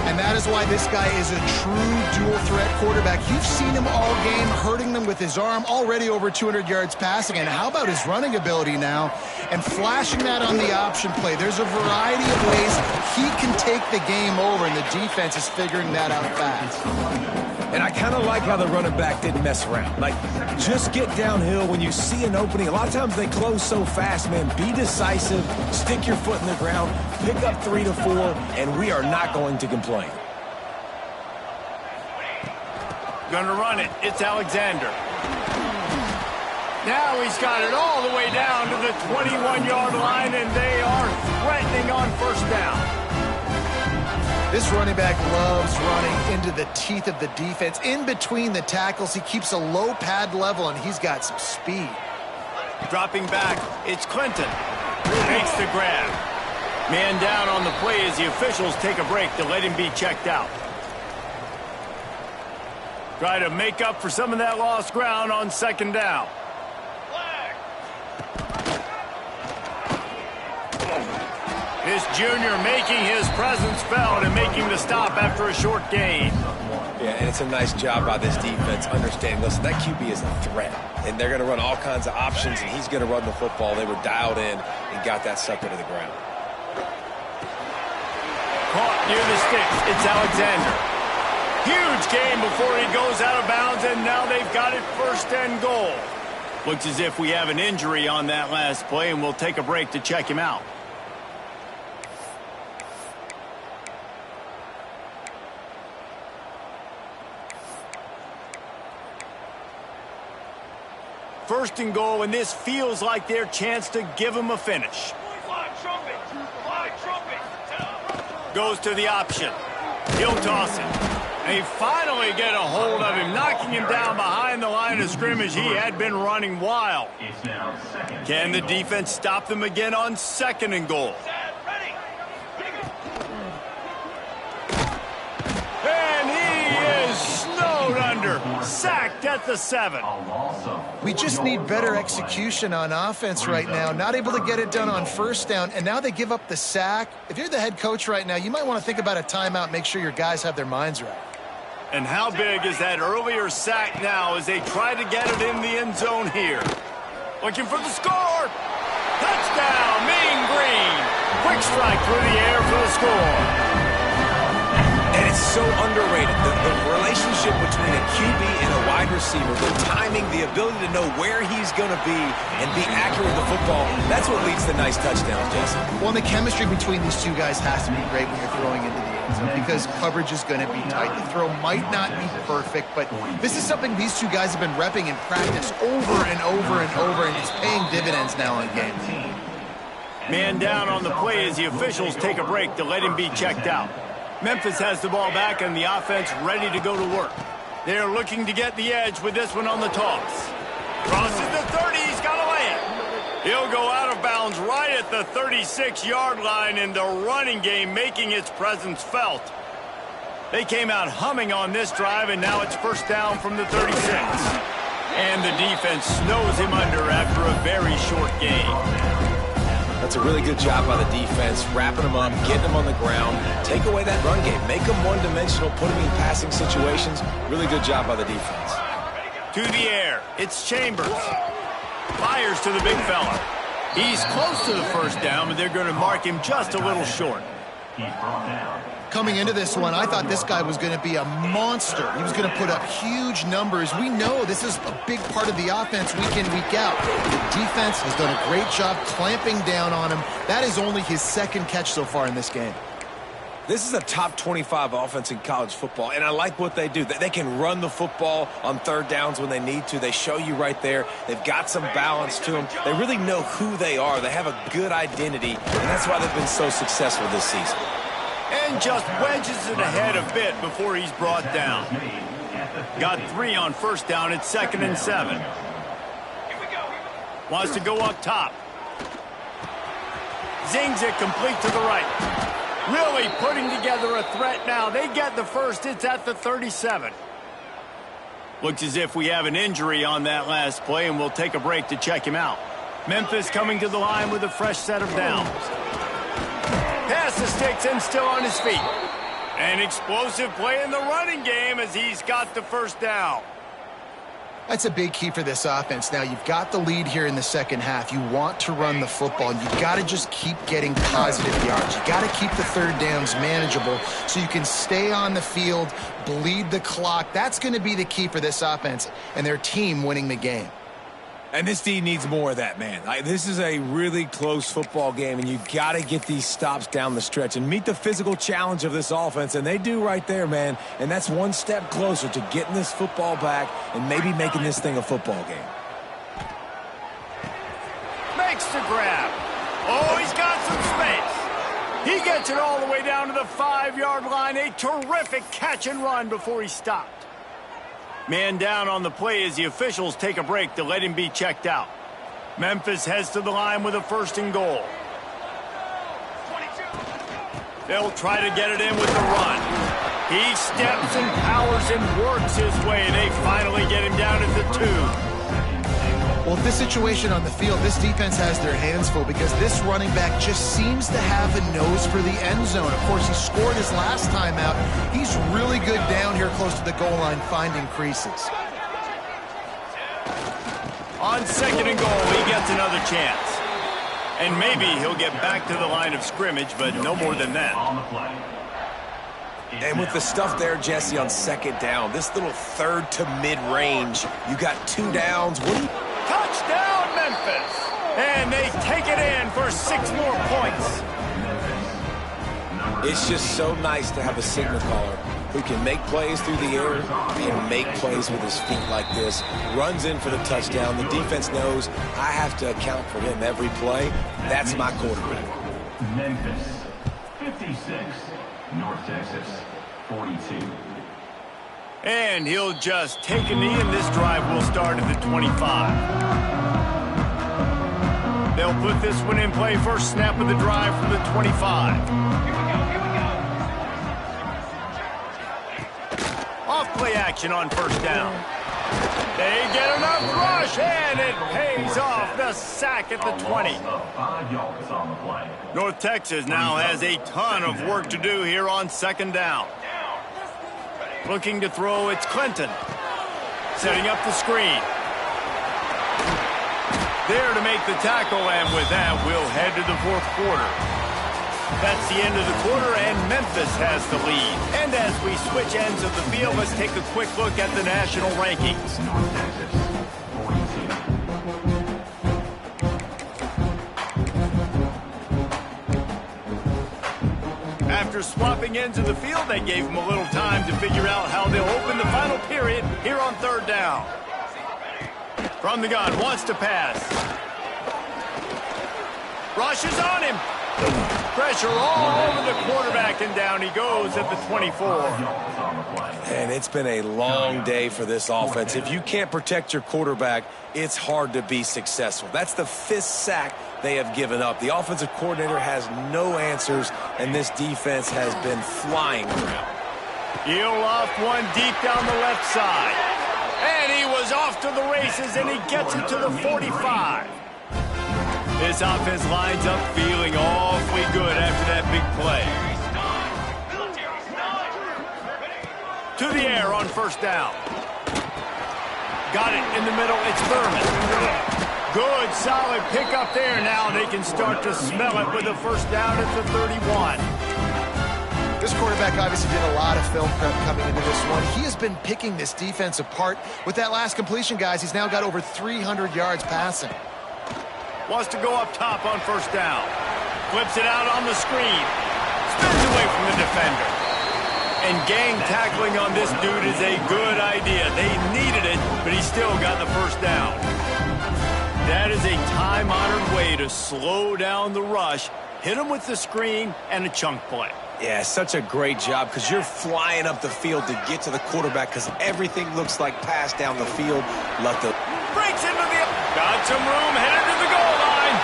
C: And that is why this guy is a true dual-threat quarterback. You've seen him all game, hurting them with his arm, already over 200 yards passing. And how about his running ability now? And flashing that on the option play. There's a variety of ways he can take the game over, and the defense is figuring that out fast.
B: And I kind of like how the running back didn't mess around. Like, just get downhill when you see an opening. A lot of times they close so fast, man. Be decisive, stick your foot in the ground, pick up 3 to 4, and we are not going to complain.
A: Gonna run it. It's Alexander. Now he's got it all the way down to the 21-yard line, and they are threatening on first down.
C: This running back loves running into the teeth of the defense. In between the tackles, he keeps a low pad level, and he's got some speed.
A: Dropping back, it's Clinton. Makes the grab. Man down on the play as the officials take a break to let him be checked out. Try to make up for some of that lost ground on second down. This junior making his presence felt and making the stop after a short gain.
B: Yeah, and it's a nice job by this defense understanding, listen, that QB is a threat, and they're going to run all kinds of options, and he's going to run the football. They were dialed in and got that sucker to the ground.
A: Caught near the sticks. It's Alexander. Huge gain before he goes out of bounds, and now they've got it first and goal. Looks as if we have an injury on that last play, and we'll take a break to check him out. First and goal, and this feels like their chance to give him a finish.
F: Fly trumpet. Fly trumpet.
A: Goes to the option. He'll toss it. They finally get a hold of him, knocking him down behind the line of scrimmage. He had been running wild.
D: It's now second.
A: Can the defense stop them again on second and goal?
F: Ready.
A: And he is snowed under. Sacked at the 7.
C: We just need better execution on offense right now. Not able to get it done on first down, and now they give up the sack. If you're the head coach right now, you might want to think about a timeout, make sure your guys have their minds right.
A: And how big is that earlier sack now as they try to get it in the end zone here? Looking for the score. Touchdown, Mean Green. Quick strike through the air for the score.
B: And it's so underrated. The relationship between a QB and a wide receiver, the timing, the ability to know where he's going to be and be accurate with the football, that's what leads to nice touchdowns, Jesse.
C: Well, the chemistry between these two guys has to be great when you're throwing into the end zone because coverage is going to be tight. The throw might not be perfect, but this is something these two guys have been repping in practice over and over and over, and it's paying dividends now on games.
A: Man down on the play as the officials take a break to let him be checked out. Memphis has the ball back and the offense ready to go to work. They're looking to get the edge with this one on the toss. Crosses the 30. He's got to lay it. He'll go out of bounds right at the 36-yard line, and the running game making its presence felt. They came out humming on this drive, and now it's first down from the 36. And the defense snows him under after a very short game.
B: That's a really good job by the defense, wrapping them up, getting them on the ground, take away that run game, make them one-dimensional, put them in passing situations. Really good job by the defense.
A: To the air, it's Chambers. Fires to the big fella. He's close to the first down, but they're going to mark him just a little short.
D: He's brought down.
C: Coming into this one, I thought this guy was going to be a monster. He was going to put up huge numbers. We know this is a big part of the offense week in, week out. The defense has done a great job clamping down on him. That is only his second catch so far in this game.
B: This is a top 25 offense in college football, and I like what they do. They can run the football on third downs when they need to. They show you right there. They've got some balance to them. They really know who they are. They have a good identity, and that's why they've been so successful this season.
A: And just wedges it ahead a bit before he's brought down. Got 3 on first down at 2nd and 7. Wants to go up top. Zings it complete to the right. Really putting together a threat now. They get the first. It's at the 37. Looks as if we have an injury on that last play, and we'll take a break to check him out. Memphis coming to the line with a fresh set of downs. Pass the sticks and still on his feet. An explosive play in the running game as he's got the first down.
C: That's a big key for this offense. Now, you've got the lead here in the second half. You want to run the football. You've got to just keep getting positive yards. You've got to keep the third downs manageable so you can stay on the field, bleed the clock. That's going to be the key for this offense and their team winning the game.
B: And this D needs more of that, man. This is a really close football game, and you've got to get these stops down the stretch and meet the physical challenge of this offense, and they do right there, man. And that's one step closer to getting this football back and maybe making this thing a football game.
A: Makes the grab. Oh, he's got some space. He gets it all the way down to the 5-yard line. A terrific catch and run before he stopped. Man down on the play as the officials take a break to let him be checked out. Memphis heads to the line with a 1st and goal. They'll try to get it in with the run. He steps and powers and works his way. They finally get him down at the 2.
C: Well, with this situation on the field, this defense has their hands full because this running back just seems to have a nose for the end zone. Of course, he scored his last time out. He's really good down here close to the goal line, finding creases.
A: On 2nd and goal, he gets another chance. And maybe he'll get back to the line of scrimmage, but no more than that.
D: On the play.
B: And with the stuff there, Jesse, on 2nd down, this little 3rd to mid-range, you got 2 downs. What do you...
A: Touchdown, Memphis! And they take it in for 6 more points.
B: It's just so nice to have a signal caller who can make plays through the air and make plays with his feet like this. Runs in for the touchdown. The defense knows I have to account for him every play. That's my quarterback.
D: Memphis, 56. North Texas, 42.
A: And he'll just take a knee, and this drive will start at the 25. They'll put this one in play. First snap of the drive from the 25. Off play action on 1st down. They get enough rush, and it pays off. The sack at the 20.
D: 5 yards on the play.
A: North Texas now has a ton of work to do here on 2nd down. Looking to throw, it's Clinton. Setting up the screen. There to make the tackle, and with that, we'll head to the 4th quarter. That's the end of the quarter, and Memphis has the lead. And as we switch ends of the field, let's take a quick look at the national rankings.
D: North Texas, 42.
A: After swapping ends of the field, they gave him a little time to figure out how they'll open the final period here on 3rd down. From the gun, wants to pass. Rushes on him. Pressure all over the quarterback, and down he goes at the 24.
B: And it's been a long day for this offense. If you can't protect your quarterback, it's hard to be successful. That's the 5th sack they have given up. The offensive coordinator has no answers, and this defense has been flying around.
A: He'll loft one deep down the left side. And he was off to the races, and he gets it to the 45. This offense lines up feeling awfully good after that big play. To the air on first down. Got it in the middle. It's Thurman. Good, solid pickup there. Now they can start to smell it with a first down at the 31.
C: This quarterback obviously did a lot of film prep coming into this one. He has been picking this defense apart. With that last completion, guys, he's now got over 300 yards passing.
A: Wants to go up top on first down. Flips it out on the screen. Spins away from the defender. And gang tackling on this dude is a good idea. They needed it, but he still got the first down. That is a time-honored way to slow down the rush, hit him with the screen, and a chunk play.
B: Yeah, such a great job because you're flying up the field to get to the quarterback because everything looks like pass down the field.
A: Breaks into the... Got some room, headed to the goal line.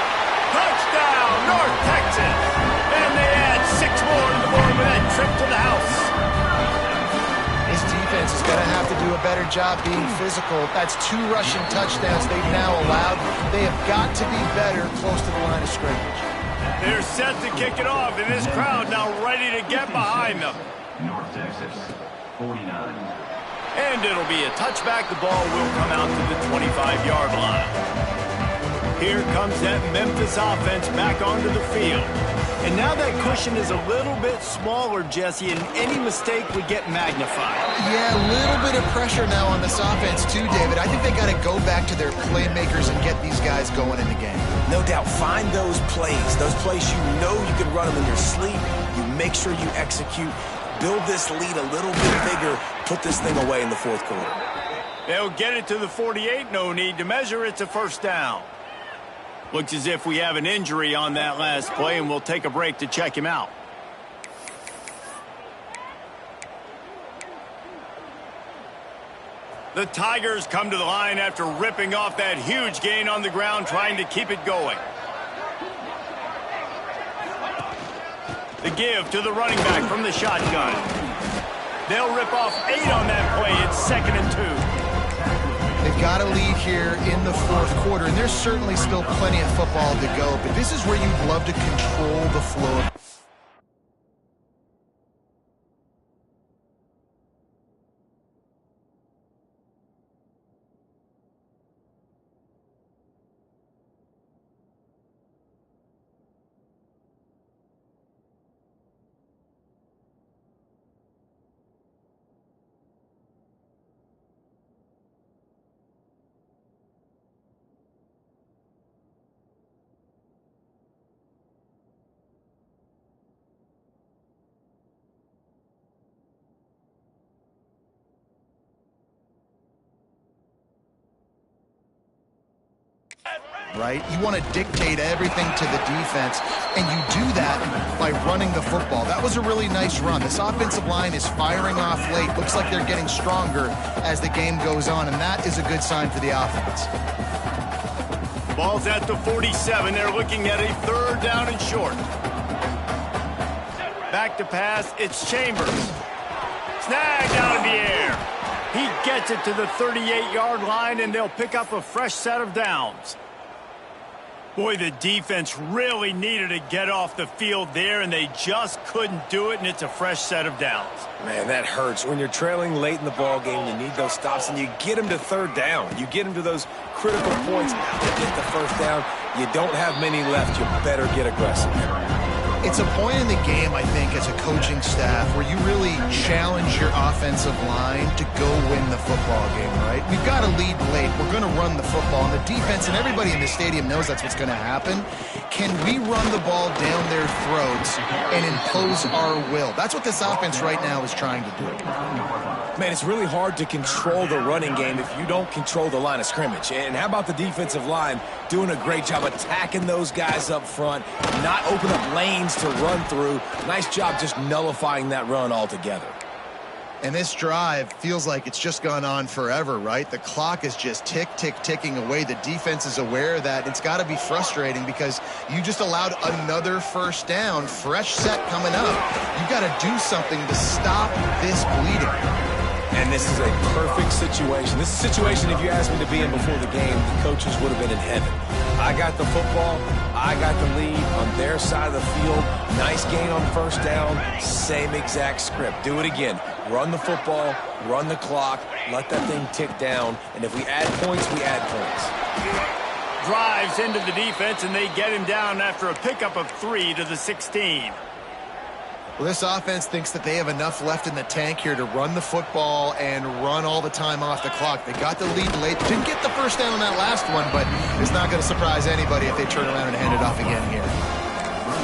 A: Touchdown, North Texas. And they add 6 more to the board with that trip to the house.
C: This defense is going to have to do a better job being physical. That's 2 rushing touchdowns they've now allowed. They have got to be better close to the line of scrimmage.
A: They're set to kick it off, and this crowd now ready to get behind them.
D: North Texas, 49.
A: And it'll be a touchback. The ball will come out to the 25-yard line. Here comes that Memphis offense back onto the field. And now that cushion is a little bit smaller, Jesse, and any mistake would get magnified.
C: Yeah, a little bit of pressure now on this offense too, David. I think they got to go back to their playmakers and get these guys going in the game.
B: No doubt, find those plays you know you can run them in your sleep. You make sure you execute. Build this lead a little bit bigger. Put this thing away in the 4th quarter.
A: They'll get it to the 48. No need to measure. It's a first down. Looks as if we have an injury on that last play, and we'll take a break to check him out. The Tigers come to the line after ripping off that huge gain on the ground, trying to keep it going. The give to the running back from the shotgun. They'll rip off 8 on that play. It's 2nd and 2.
C: They've got a lead here in the 4th quarter, and there's certainly still plenty of football to go, but this is where you'd love to control the flow. Right? You want to dictate everything to the defense, and you do that by running the football. That was a really nice run. This offensive line is firing off late. Looks like they're getting stronger as the game goes on, and that is a good sign for the offense.
A: Ball's at the 47. They're looking at a 3rd down and short. Back to pass. It's Chambers. Snagged out in the air. He gets it to the 38-yard line, and they'll pick up a fresh set of downs. Boy, the defense really needed to get off the field there, and they just couldn't do it, and it's a fresh set of downs.
B: Man, that hurts. When you're trailing late in the ball game, you need those stops, and you get them to 3rd down. You get them to those critical points. Now to get the first down, you don't have many left. You better get aggressive.
C: It's a point in the game, I think, as a coaching staff where you really challenge your offensive line to go win the football game, right? We've got to lead late. We're going to run the football. And the defense and everybody in the stadium knows that's what's going to happen. Can we run the ball down their throats and impose our will? That's what this offense right now is trying to do.
B: Man, it's really hard to control the running game if you don't control the line of scrimmage. And how about the defensive line doing a great job attacking those guys up front, not open up lanes lanes to run through. Nice job just nullifying that run altogether.
C: And this drive feels like it's just gone on forever, right? The clock is just ticking away. The defense is aware of that. It's got to be frustrating because you just allowed another first down, fresh set coming up. You've got to do something to stop this bleeding.
B: And this is a perfect situation. This is a situation, if you asked me to be in before the game, the coaches would have been in heaven. I got the football. I got the lead on their side of the field. Nice gain on first down. Same exact script. Do it again. Run the football, run the clock, let that thing tick down. And if we add points, we add points.
A: Drives into the defense, and they get him down after a pickup of 3 to the 16.
C: Well, this offense thinks that they have enough left in the tank here to run the football and run all the time off the clock. They got the lead late. Didn't get the first down on that last one, but it's not going to surprise anybody if they turn around and hand it off again here.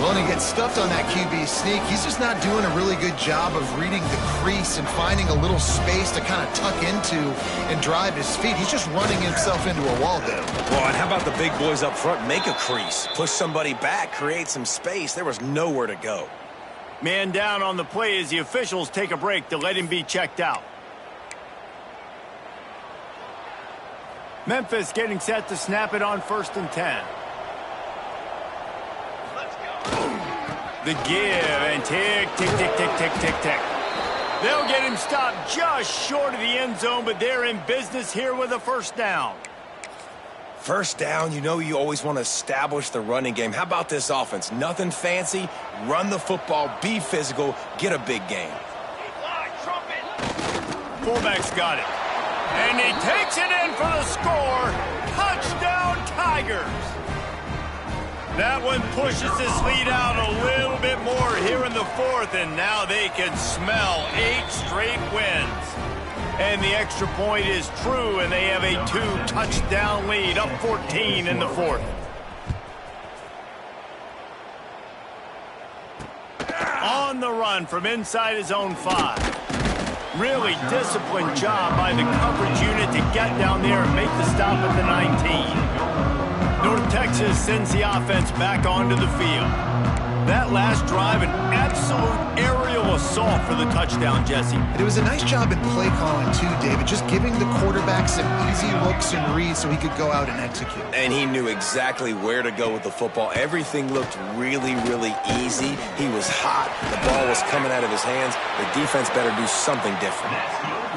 C: Well, and he gets stuffed on that QB sneak. He's just not doing a really good job of reading the crease and finding a little space to kind of tuck into and drive his feet. He's just running himself into a wall there.
B: Well, and how about the big boys up front? Make a crease. Push somebody back. Create some space. There was nowhere to go.
A: Man down on the play as the officials take a break to let him be checked out. Memphis getting set to snap it on 1st and 10. The give and tick. They'll get him stopped just short of the end zone, but they're in business here with a first down.
B: First down, you know you always want to establish the running game. How about this offense? Nothing fancy. Run the football, be physical, get a big gain.
A: Fullback's got it. And he takes it in for the score. Touchdown, Tigers. That one pushes this lead out a little bit more here in the 4th, and now they can smell 8 straight wins. And the extra point is true, and they have a 2-touchdown lead, up 14 in the 4th. On the run from inside his own 5. Really disciplined job by the coverage unit to get down there and make the stop at the 19. North Texas sends the offense back onto the field. That last drive, an absolute aerial assault for the touchdown, Jesse.
C: And it was a nice job in play calling, too, David, just giving the quarterback some easy looks and reads so he could go out and execute.
B: And he knew exactly where to go with the football. Everything looked really easy. He was hot. The ball was coming out of his hands. The defense better do something different.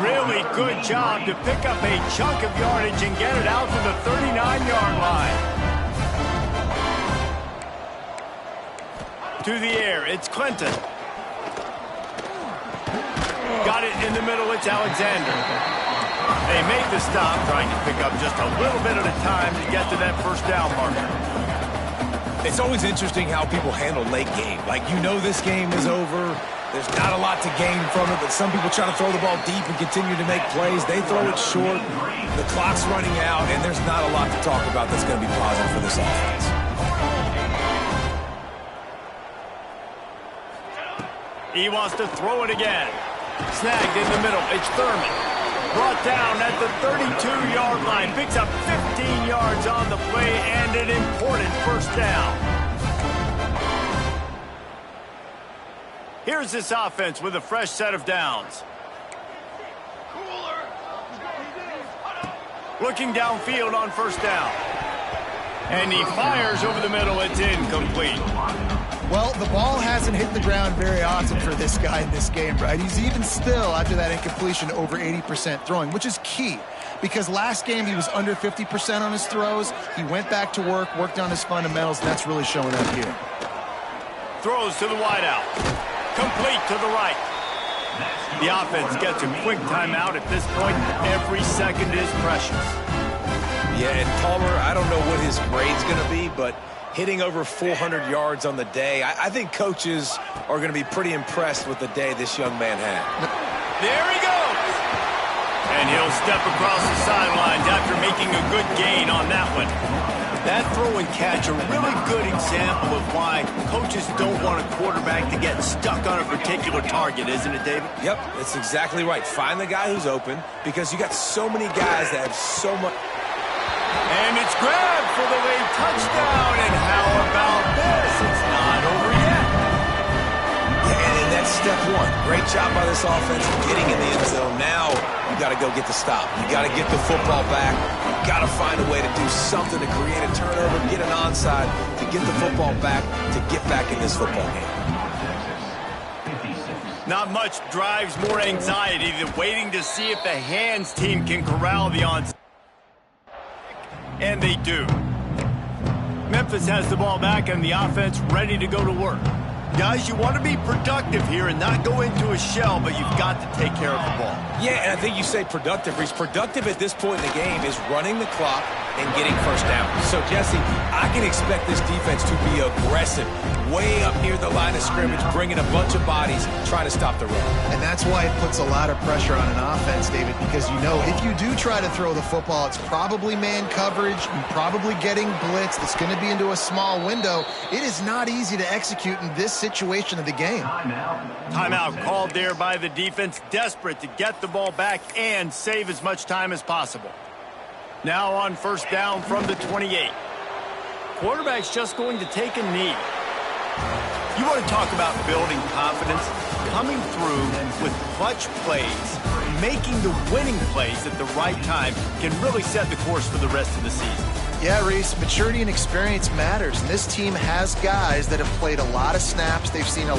A: Really good job to pick up a chunk of yardage and get it out to the 39-yard line. To the air, it's Clinton. Got it in the middle, it's Alexander. They make the stop, trying to pick up just a little bit at a time to get to that first down marker.
B: It's always interesting how people handle late game. Like, you know this game is over. There's not a lot to gain from it, but some people try to throw the ball deep and continue to make plays. They throw it short. The clock's running out, and there's not a lot to talk about that's going to be positive for this offense.
A: He wants to throw it again. Snagged in the middle. It's Thurman. Brought down at the 32-yard line. Picks up 15 yards on the play and an important first down. Here's this offense with a fresh set of downs. Looking downfield on first down. And he fires over the middle. It's incomplete.
C: Well, the ball hasn't hit the ground very often for this guy in this game, right? He's even still, after that incompletion, over 80% throwing, which is key. Because last game, he was under 50% on his throws. He went back to work, worked on his fundamentals, and that's really showing up here.
A: Throws to the wideout. Complete to the right. The offense gets a quick timeout at this point. Every second is precious.
B: Yeah, and Palmer, I don't know what his grade's going to be, but hitting over 400 yards on the day, I think coaches are going to be pretty impressed with the day this young man had.
A: There he goes. And he'll step across the sidelines after making a good gain on that one. That throw and catch, a really good example of why coaches don't want a quarterback to get stuck on a particular target, isn't it, David?
B: Yep, that's exactly right. Find the guy who's open, because you got so many guys that have so much.
A: And it's grabbed for the late touchdown. And how about this? It's not over yet.
B: step one. Great job by this offense getting in the end zone. Now you got to go get the stop. You got to get the football back. You got to find a way to do something to create a turnover, get an onside, to get the football back, to get back in this football game.
A: Not much drives more anxiety than waiting to see if the hands team can corral the onside. And they do. Memphis has the ball back and the offense ready to go to work. Guys, you want to be productive here and not go into a shell, but you've got to take care of the ball.
B: Yeah, and I think you say productive. Reese, productive at this point in the game is running the clock and getting first down. So, Jesse, I can expect this defense to be aggressive, way up near the line of scrimmage, bringing a bunch of bodies, trying to stop the run.
C: And that's why it puts a lot of pressure on an offense, David, because you know if you do try to throw the football, it's probably man coverage, you're probably getting blitz, that's going to be into a small window. It is not easy to execute in this situation of the game.
A: Timeout called there by the defense, desperate to get the ball back and save as much time as possible. Now on first down from the 28. Quarterback's just going to take a knee. You want to talk about building confidence? Coming through with clutch plays, making the winning plays at the right time can really set the course for the rest of the season.
C: Yeah, Reese, maturity and experience matters. And this team has guys that have played a lot of snaps. They've seen a